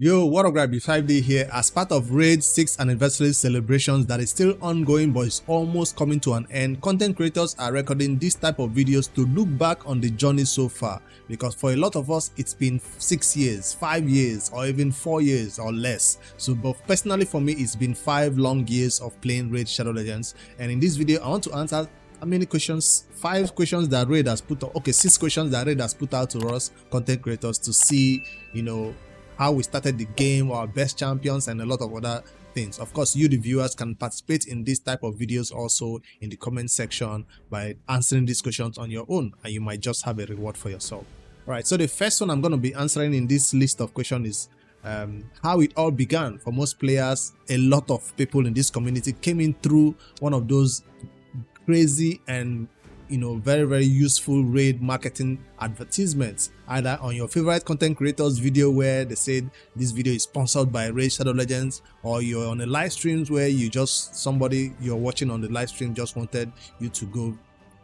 Yo, what up, Grab 5D here. As part of Raid's 6th anniversary celebrations that is still ongoing but is almost coming to an end, content creators are recording this type of videos to look back on the journey so far, because for a lot of us it's been 6 years, 5 years, or even 4 years or less. So but personally for me it's been 5 long years of playing Raid Shadow Legends, and in this video I want to answer how many questions? 5 questions that Raid has put out. Okay, 6 questions that Raid has put out to us content creators to see, how we started the game, our best champions, and a lot of other things. Of course, you the viewers can participate in this type of videos also in the comment section by answering these questions on your own, and you might just have a reward for yourself. All right, so the first one I'm going to be answering in this list of questions is how it all began. For most players, a lot of people in this community came in through one of those crazy and very useful Raid marketing advertisements, either on your favorite content creators video where they said this video is sponsored by Raid Shadow Legends, or you're on a live streams where somebody you're watching on the live stream just wanted you to go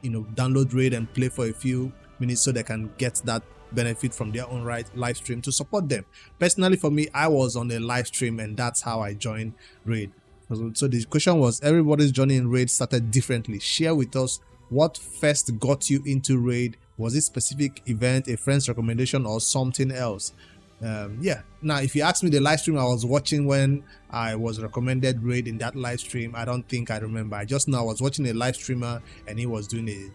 download Raid and play for a few minutes so they can get that benefit from their own live stream to support them. Personally for me, I was on a live stream and that's how I joined Raid. So the question was, everybody's journey in Raid started differently. Share with us what first got you into Raid. Was it a specific event, a friend's recommendation, or something else? Now if you ask me the live stream I was watching when I was recommended Raid in that live stream, I don't think I remember. I just know I was watching a live streamer and he was doing a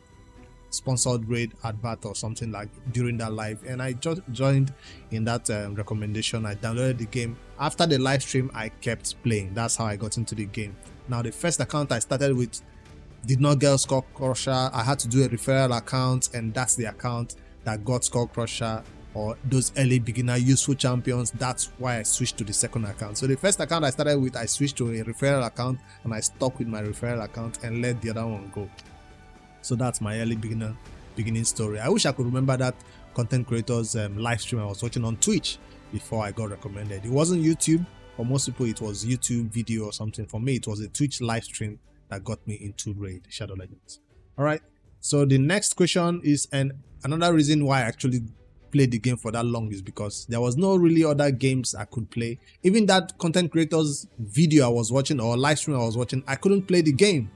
sponsored Raid advert or something like during that live, and I just joined in that recommendation. I downloaded the game. After the live stream I kept playing. That's how I got into the game. Now the first account I started with did not get Skull Crusher. I had to do a referral account, and that's the account that got Skull Crusher or those early beginner useful champions. That's why I switched to the second account. So the first account I started with, I switched to a referral account and I stuck with my referral account and let the other one go. So that's my early beginning story. I wish I could remember that content creators live stream I was watching on Twitch before I got recommended. It wasn't YouTube. For most people it was YouTube video or something. For me it was a Twitch live stream that got me into Raid Shadow Legends. All right, so the next question is, and another reason why I actually played the game for that long is because there was no really other games I could play. Even that content creators video I was watching or live stream I was watching, I couldn't play the game.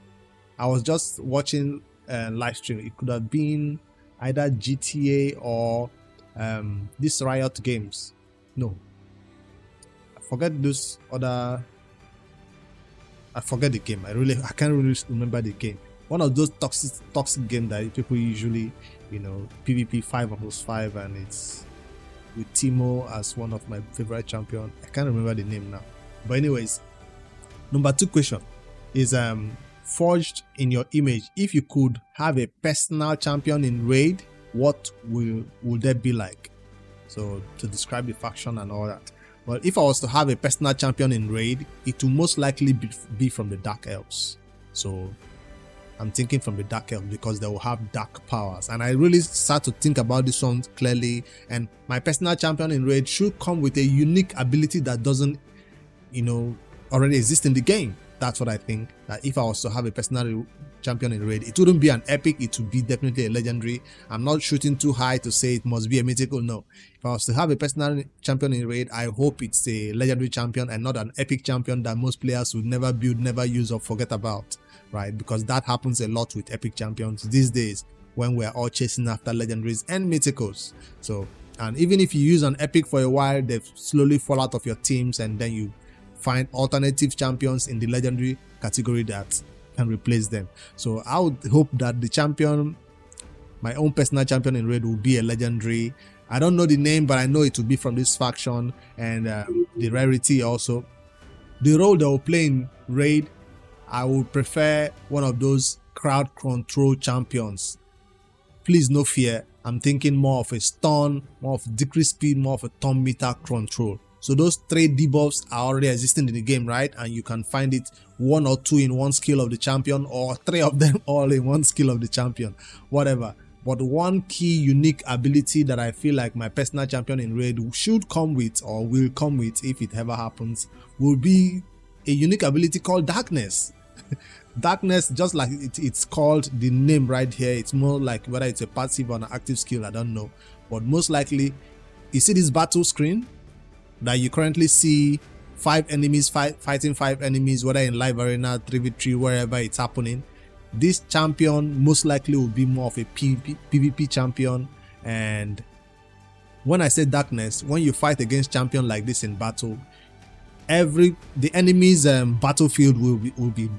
I was just watching live stream. It could have been either GTA or these Riot games. No, I forget those other. I forget the game. I can't really remember the game. One of those toxic games that people usually, PvP 5 vs 5, and it's with Tome as one of my favorite champion. I can't remember the name now. But anyways, number 2 question is forged in your image. If you could have a personal champion in Raid, what would that be like? So to describe the faction and all that. Well, if I was to have a personal champion in Raid, it will most likely be from the Dark Elves. So I'm thinking from the Dark Elves because they will have dark powers. And I really start to think about this one clearly. And my personal champion in Raid should come with a unique ability that doesn't, already exist in the game. That's what I think. That if I was to have a personal champion in Raid, it wouldn't be an epic, it would be definitely a legendary. I'm not shooting too high to say it must be a mythical. No, if I was to have a personal champion in Raid, I hope it's a legendary champion and not an epic champion that most players would never build, never use, or forget about, right? Because that happens a lot with epic champions these days when we're all chasing after legendaries and mythicals. So, and even if you use an epic for a while, they slowly fall out of your teams, and then you find alternative champions in the legendary category that can replace them. So I would hope that the champion, my own personal champion in Raid, will be a legendary. I don't know the name, but I know it will be from this faction, and the rarity also. The role they will play in Raid, I would prefer one of those crowd control champions. Please, no fear. I'm thinking more of a stun, more of decreased speed, more of a turn meter control. So those 3 debuffs are already existing in the game, right? And you can find it 1 or 2 in one skill of the champion, or 3 of them all in one skill of the champion, whatever. But one key unique ability that I feel like my personal champion in Raid should come with, or will come with if it ever happens, will be a unique ability called Darkness. Darkness, just like it's called the name right here, it's more like whether it's a passive or an active skill, I don't know. But most likely, you see this battle screen? that you currently see 5 enemies fighting 5 enemies, whether in live arena, 3v3, wherever it's happening. This champion most likely will be more of a PvP champion. And when I say darkness, when you fight against champion like this in battle, the enemy's battlefield will be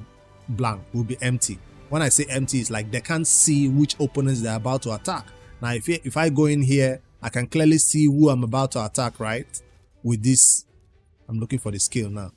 blank, will be empty. When I say empty, it's like they can't see which opponents they're about to attack. Now if I go in here, I can clearly see who I'm about to attack, right? With this, I'm looking for the skill now.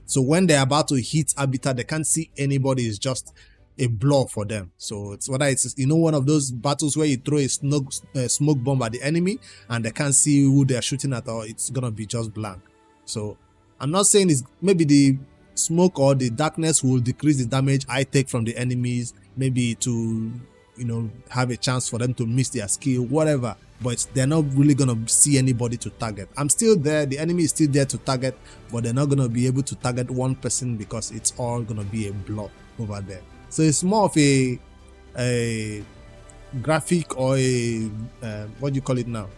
So when they're about to hit Habitat, they can't see anybody. It's just a blur for them. So it's whether it's, you know, one of those battles where you throw a smoke bomb at the enemy and they can't see who they're shooting at, or it's gonna be just blank. So I'm not saying it's maybe the smoke or the darkness will decrease the damage I take from the enemies, maybe to, you know, have a chance for them to miss their skill, whatever, but they're not really gonna see anybody to target. I'm still there, the enemy is still there to target, but they're not gonna be able to target one person because it's all gonna be a blob over there. So it's more of a graphic, or a what do you call it now?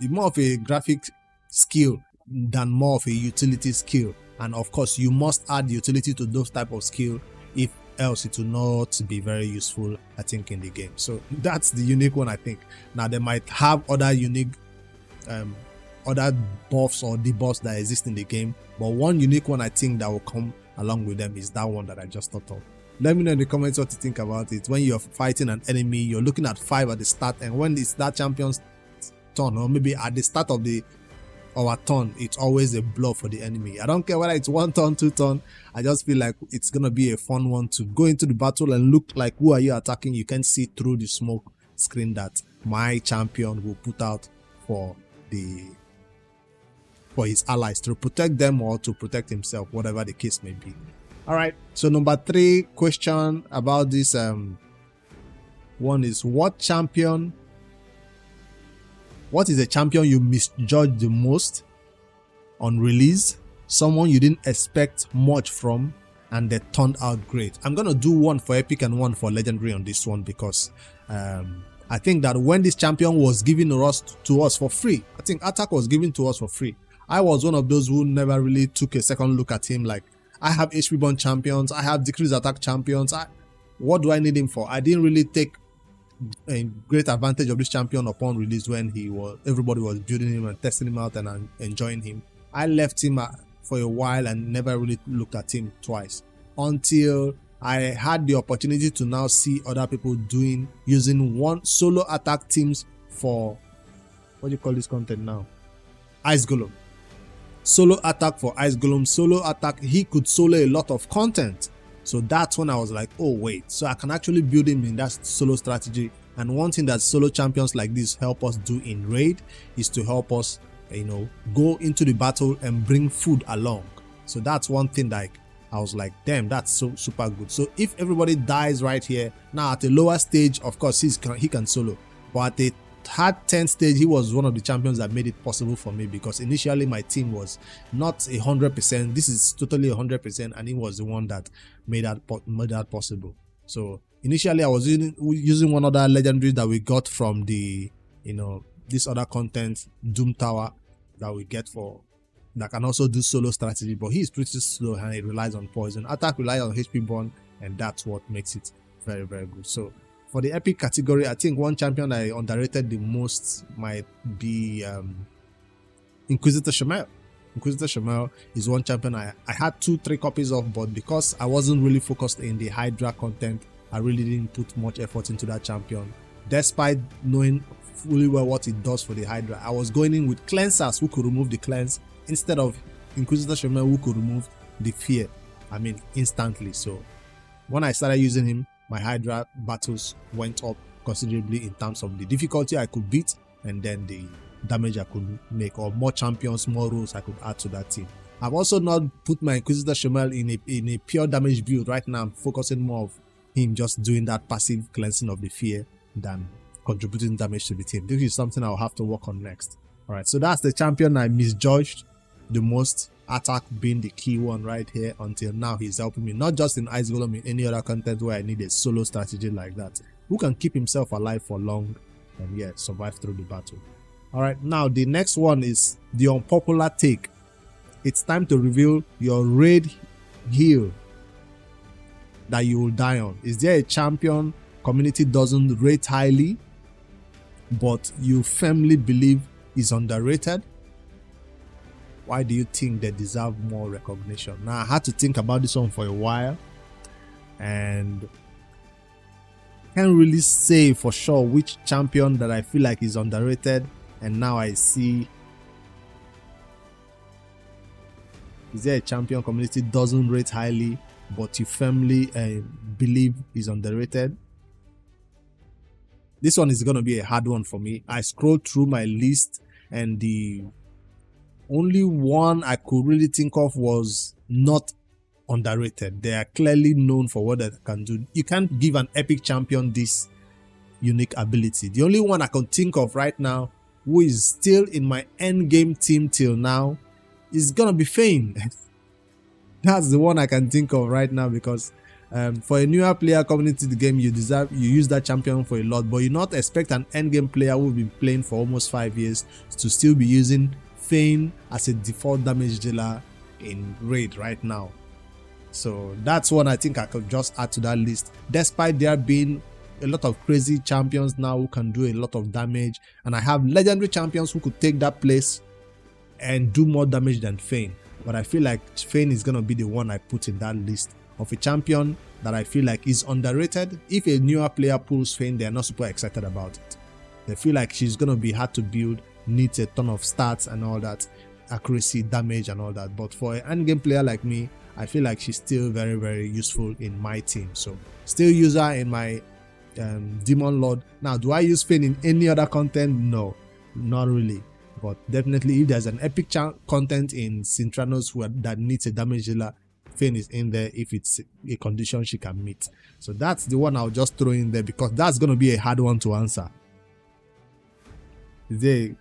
It's more of a graphic skill than more of a utility skill. And of course, you must add utility to those type of skill, if else it will not be very useful, I think, in the game. So that's the unique one, I think. Now they might have other unique other buffs or debuffs that exist in the game, but one unique one I think that will come along with them is that one that I just thought of. Let me know in the comments what you think about it. When you're fighting an enemy, you're looking at 5 at the start, and when it's that champion's turn, or maybe at the start of our turn, it's always a blow for the enemy. I don't care whether it's 1 turn, 2 turn. I just feel like it's gonna be a fun one to go into the battle and look like who are you attacking. You can see through the smoke screen that my champion will put out for his allies, to protect them or to protect himself, whatever the case may be. All right, so number 3 question about this one is, what is a champion you misjudged the most on release? Someone you didn't expect much from and they turned out great. I'm gonna do one for epic and one for legendary on this one, because I think that when this champion was given to us for free, I think Attack was given to us for free, I was one of those who never really took a second look at him. Like, I have HP burn champions, I have decreased attack champions, what do I need him for? I didn't really take a great advantage of this champion upon release, when everybody was building him and testing him out and enjoying him. I left him for a while and never really looked at him twice, until I had the opportunity to now see other people using one solo attack teams for, what do you call this content now? Ice Golem. Solo attack for Ice Golem. Solo attack, he could solo a lot of content. So that's when I was like, oh wait, so I can actually build him in that solo strategy. And one thing that solo champions like this help us do in raid is to help us, you know, go into the battle and bring food along. So that's one thing that I was like, damn, that's so super good. So if everybody dies right here, now at a lower stage, of course he can solo, but at the hard 10th stage, he was one of the champions that made it possible for me, because initially my team was not 100%. This is totally 100%, and he was the one that made that possible. So initially I was using one other legendary that we got from the, you know, this other content, Doom Tower, that we get that can also do solo strategy, but he's pretty slow and it relies on poison. Attack relies on HP burn, and that's what makes it very, very good. So for the epic category, I think one champion I underrated the most might be Inquisitor Shamel. Inquisitor Shamel is one champion I had 2-3 copies of, but because I wasn't really focused in the Hydra content, I really didn't put much effort into that champion. Despite knowing fully well what it does for the Hydra, I was going in with cleansers who could remove the cleanse instead of Inquisitor Shamel who could remove the fear, instantly. So when I started using him, my Hydra battles went up considerably in terms of the difficulty I could beat, and then the damage I could make, or more champions, more rules I could add to that team. I've also not put my Inquisitor Shamel in a pure damage build. Right now I'm focusing more of him just doing that passive cleansing of the fear than contributing damage to the team. This is something I'll have to work on next. Alright, so that's the champion I misjudged the most, Attack being the key one right here. Until now, he's helping me, not just in Ice Golem, in any other content where I need a solo strategy like that, who can keep himself alive for long and survive through the battle. All right, now the next one is the unpopular take. It's time to reveal your raid heel that you will die on. Is there a champion community doesn't rate highly, but you firmly believe is underrated? Why do you think they deserve more recognition? Now, I had to think about this one for a while, and can't really say for sure which champion that I feel like is underrated. And now I see, is there a champion community doesn't rate highly, but you firmly believe is underrated? This one is going to be a hard one for me. I scrolled through my list, and the only one I could really think of was not underrated. They are clearly known for what they can do. You can't give an epic champion this unique ability. The only one I can think of right now who is still in my end game team till now is gonna be Fane. That's the one I can think of right now, because for a newer player coming into the game, you use that champion for a lot, but you not expect an end game player who's been playing for almost 5 years to still be using Fane as a default damage dealer in raid right now. So that's one I think I could just add to that list, despite there being a lot of crazy champions now who can do a lot of damage, and I have legendary champions who could take that place and do more damage than Fane. But I feel like Fane is gonna be the one I put in that list of a champion that I feel like is underrated. If a newer player pulls Fane, they're not super excited about it. They feel like she's gonna be hard to build, needs a ton of stats and all that, accuracy, damage and all that. But for an end game player like me, I feel like she's still very, very useful in my team. So still use her in my Demon Lord. Now, do I use Fane in any other content? No, not really. But definitely, if there's an epic content in Sintranos that needs a damage dealer, Fane is in there if it's a condition she can meet. So that's the one I'll just throw in there, because that's going to be a hard one to answer. Is there a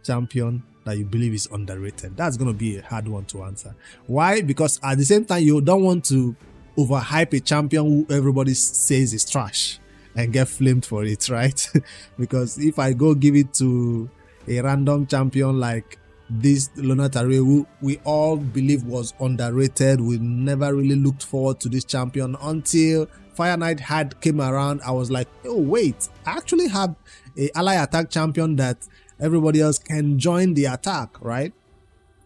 champion that you believe is underrated? That's going to be a hard one to answer. Why? Because at the same time, you don't want to overhype a champion who everybody says is trash and get flamed for it, right? Because if I go give it to a random champion like this Lunatari, who we all believe was underrated, we never really looked forward to this champion until Fire Knight had came around. I was like, oh wait, I actually have a ally attack champion that everybody else can join the attack, right?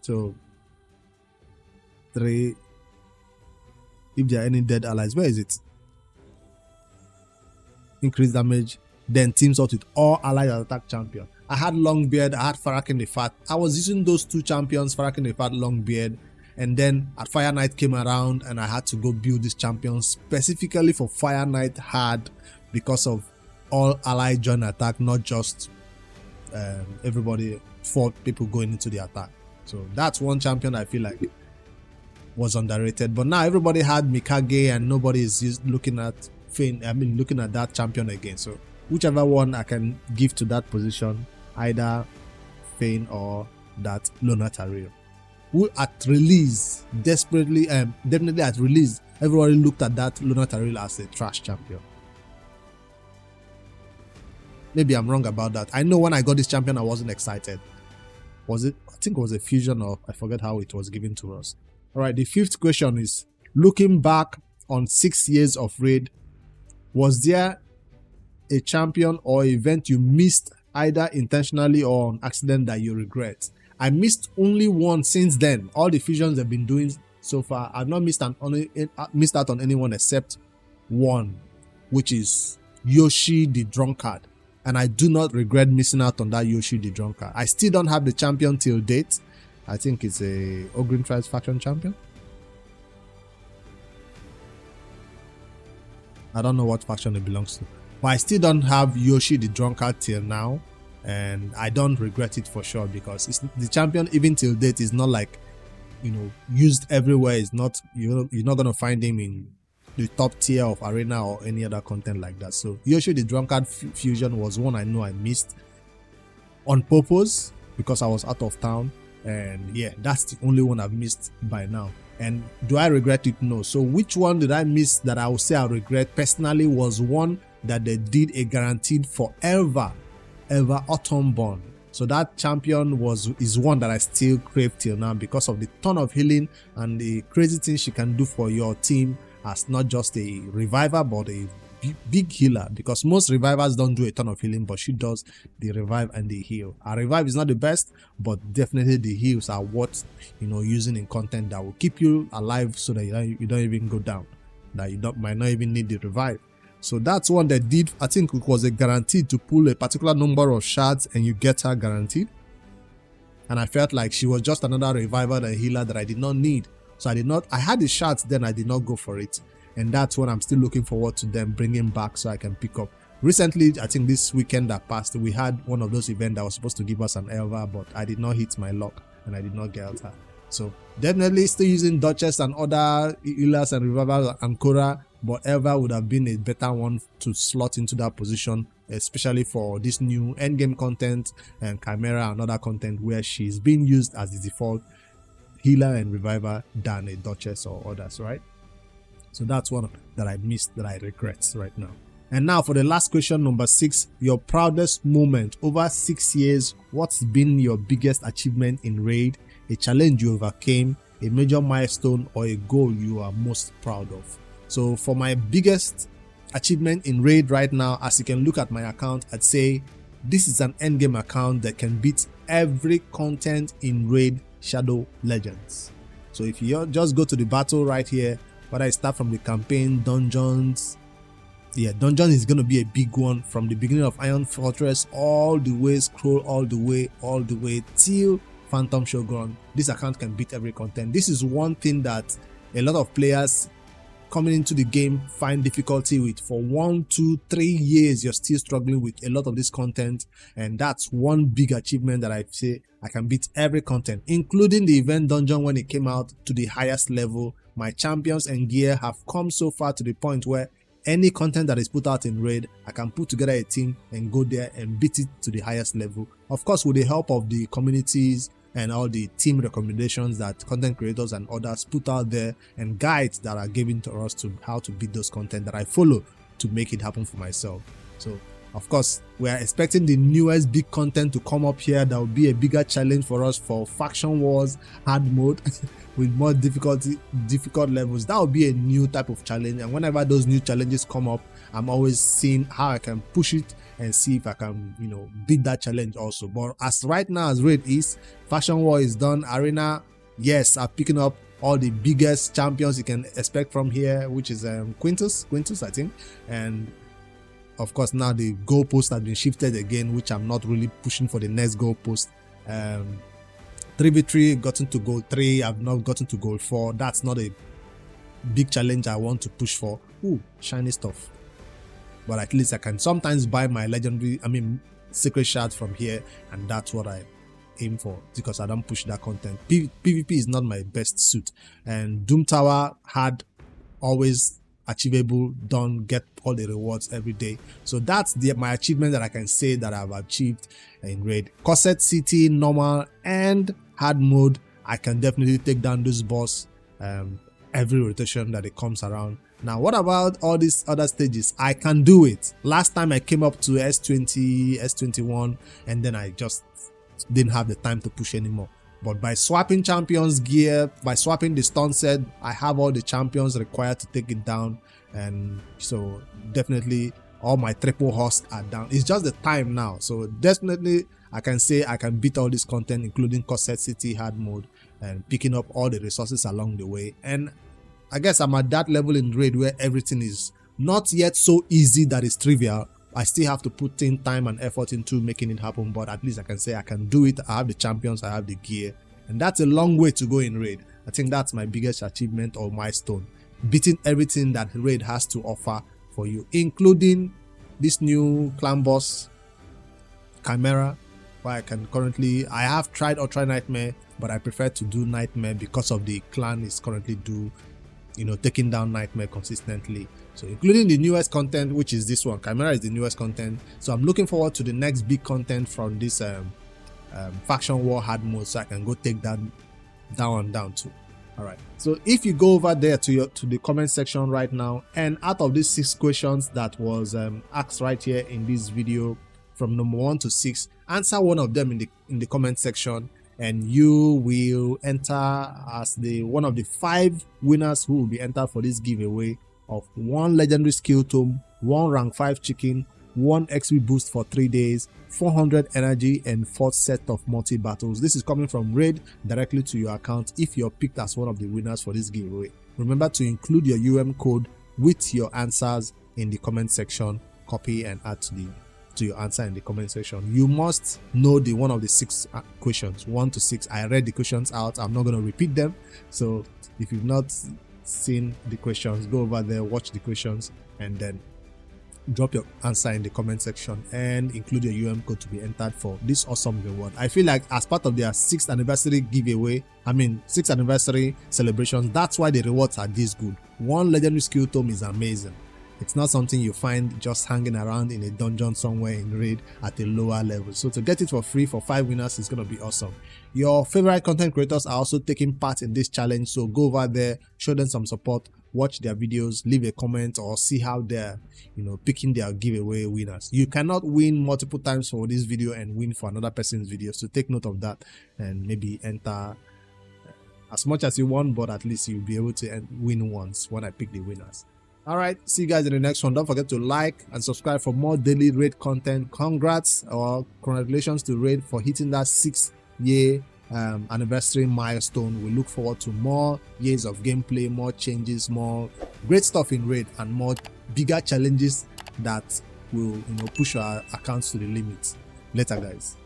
So 3, if there are any dead allies, where is it? Increase damage, then teams out with all allied attack champion. I had Longbeard, I had Farakin the Fat. I was using those two champions, Farakin the Fat, Longbeard, and then at Fire Knight came around and I had to go build this champion specifically for Fire Knight hard, because of all allied join attack, not just everybody, 4 people going into the attack. So that's one champion I feel like was underrated. But now everybody had Mikage and nobody is looking at Fane. I mean, looking at that champion again. So whichever one I can give to that position, either Fane or that Lunatario, who at release definitely at release everybody looked at that Lunatario as a trash champion. Maybe I'm wrong about that. I know when I got this champion I wasn't excited. Was it? I think it was a fusion, or I forget how it was given to us. Alright, the 5th question is, looking back on 6 years of raid, was there a champion or event you missed either intentionally or on accident that you regret? I missed only one since then. All the fusions I've been doing so far, I've not missed out on anyone except one, which is Yoshi the Drunkard. And I do not regret missing out on that Yoshi the Drunkard. I still don't have the champion till date. I think it's a Ogrin Tribes faction champion. I don't know what faction it belongs to. But I still don't have Yoshi the Drunkard till now. And I don't regret it for sure, because it's the champion even till date is not like, used everywhere. It's not, you're not going to find him in the top tier of arena or any other content like that. So Yoshi the Drunkard fusion was one I know I missed on purpose because I was out of town. And yeah, that's the only one I've missed by now. And do I regret it? No. So which one did I miss that I would say I regret personally was one that they did a guaranteed forever Autumn Born. So that champion is one that I still crave till now because of the ton of healing and the crazy things she can do for your team as not just a reviver but a big healer, because most revivers don't do a ton of healing, but she does the revive and the heal. Her revive is not the best, but definitely the heals are what using in content that will keep you alive so that you don't even go down, that you might not even need the revive. So that's one that did, I think it was a guaranteed to pull a particular number of shards and you get her guaranteed. And I felt like she was just another reviver and healer that I did not need. So I had the shards, then I did not go for it. And that's what I'm still looking forward to them bringing back so I can pick up. Recently, I think this weekend that passed, we had one of those events that was supposed to give us an Elva, but I did not hit my luck and I did not get her. So definitely still using Duchess and other healers and revivers and Korra, but Elva would have been a better one to slot into that position, especially for this new endgame content and Chimera and other content where she's being used as the default healer and reviver than a Duchess or others, right? So that's one that I missed, that I regret right now. And now for the last question, number 6, your proudest moment over 6 years. What's been your biggest achievement in Raid? A challenge you overcame, a major milestone, or a goal you are most proud of? So for my biggest achievement in Raid right now, as you can look at my account, I'd say this is an endgame account that can beat every content in Raid Shadow Legends. So if you just go to the battle right here, whether I start from the campaign, dungeons, dungeon is going to be a big one from the beginning of Iron Fortress all the way, scroll all the way till Phantom Shogun. This account can beat every content. This is one thing that a lot of players coming into the game find difficulty with. For 1, 2, 3 years you're still struggling with a lot of this content, and that's one big achievement that I say I can beat every content, including the event dungeon when it came out to the highest level. My champions and gear have come so far to the point where any content that is put out in Raid, I can put together a team and go there and beat it to the highest level. Of course, with the help of the communities and all the team recommendations that content creators and others put out there, and guides that are given to us to how to beat those content that I follow to make it happen for myself. So of course, we are expecting the newest big content to come up here. That will be a bigger challenge for us for Faction Wars hard mode with more difficult levels. That will be a new type of challenge, and whenever those new challenges come up, I'm always seeing how I can push it and see if I can beat that challenge also. But as right now, as Raid is, Faction War is done. Arena, yes, I'm picking up all the biggest champions you can expect from here, which is Quintus I think, and of course now the goalpost has been shifted again, which I'm not really pushing for the next goalpost. 3v3 gotten to goal 3, I've not gotten to goal 4. That's not a big challenge I want to push for. Ooh, shiny stuff. But at least I can sometimes buy my legendary, secret shards from here, and that's what I aim for, because I don't push that content. PvP is not my best suit, and Doom Tower had always achievable, done, get all the rewards every day. So that's my achievement that I can say that I've achieved in Raid. Corset City, normal and hard mode, I can definitely take down this boss every rotation that it comes around. Now what about all these other stages? I can do it. Last time I came up to S20, S21, and then I just didn't have the time to push anymore. But by swapping champions gear, by swapping the stun set, I have all the champions required to take it down. And so definitely all my triple hosts are down. It's just the time now. So definitely I can say I can beat all this content, including Corset City hard mode, and picking up all the resources along the way. And I guess I'm at that level in Raid where everything is not yet so easy that it's trivial. I still have to put in time and effort into making it happen, but at least I can say I can do it. I have the champions, I have the gear, and that's a long way to go in Raid. I think that's my biggest achievement or milestone, beating everything that Raid has to offer for you, including this new clan boss Chimera, where I have tried Ultra Nightmare, but I prefer to do Nightmare because of the clan is currently taking down Nightmare consistently. So including the newest content, which is this one. Chimera is the newest content. So I'm looking forward to the next big content from this Faction War hard mode, so I can go take that down too. Alright, so if you go over there to the comment section right now, and out of these 6 questions that was asked right here in this video, from number 1 to 6, Answer one of them in the comment section, and you will enter as one of the 5 winners who will be entered for this giveaway of 1 legendary skill tome, 1 rank 5 chicken, 1 XP boost for 3 days, 400 energy, and 4th set of multi battles. This is coming from Raid directly to your account if you're picked as one of the winners for this giveaway. Remember to include your code with your answers in the comment section. Copy and add to your answer in the comment section. You must know the one of the 6 questions, 1 to 6. I read the questions out. I'm not going to repeat them. So if you've not seen the questions, go over there, watch the questions, and then drop your answer in the comment section and include your code to be entered for this awesome reward. I feel like as part of their 6th anniversary giveaway, 6th anniversary celebrations, that's why the rewards are this good. 1 legendary skill tome is amazing. It's not something you find just hanging around in a dungeon somewhere in Raid at a lower level. So to get it for free for 5 winners is going to be awesome. Your favorite content creators are also taking part in this challenge, so go over there, show them some support, watch their videos, leave a comment, or see how they're picking their giveaway winners. You cannot win multiple times for this video and win for another person's video, so take note of that and maybe enter as much as you want, but at least you'll be able to win once when I pick the winners. Alright, see you guys in the next one. Don't forget to like and subscribe for more daily Raid content. Congrats or congratulations to Raid for hitting that 6-year anniversary milestone. We look forward to more years of gameplay, more changes, more great stuff in Raid, and more bigger challenges that will push our accounts to the limits. Later guys.